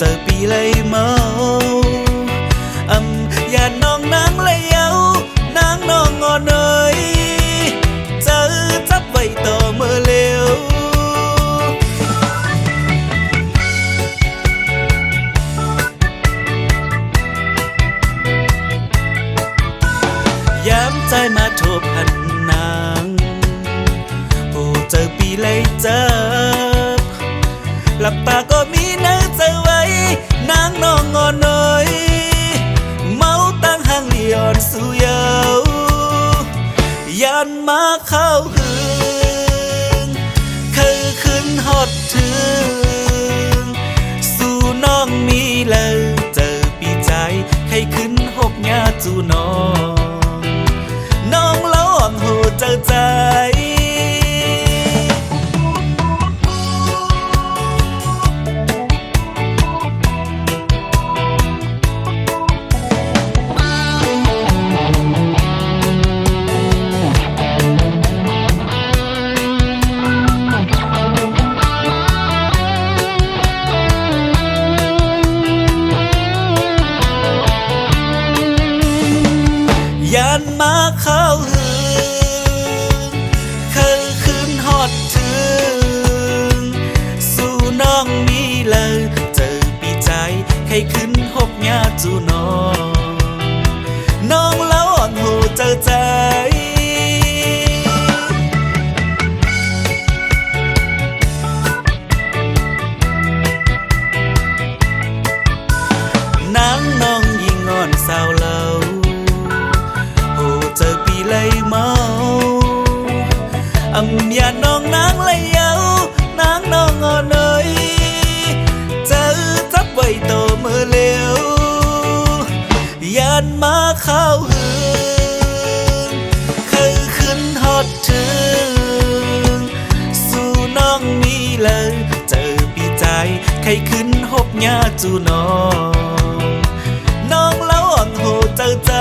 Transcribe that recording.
จอปีเลยเมาอย่าน้องนางเลยเยานางน้องงอเนยเจอจับไว้ต่อเมื่อเร็วย้ำใจมาโทบหันนางโอ้เจอปีเลยเจอหลับตาก็มีเนื้อเจอไว้นางน้องงอเนยเมาตั้งห้างเลียนสู่เยายันมาเข้าหึงคือขึ้นฮอดถึงสู่น้องมีเลยเจอปีใจให้ขึ้นหกญาจูน้องแล้วอ่อนหูเจอใจยันมาเข้าหึงคือขึ้นฮอดถึงสู่น้องมีเลยเจอปีใจให้ขึ้นหกญาจูน้องแล้วอ่อนหูเจอใจนางน้องยิ่งงอนเศร้าเล่าเจอปีเลยเมาอย่าน้องนางเลยเยานางน้องงอเนยเจอจับไว้โตเมื่อเร็วยันมาเข้าหึงเคยขึ้นฮอดถึงสู่น้องมีเลยเจอปีใจใครขึ้นหกญาจูน้องแล้วอ่อนโหเจอใจ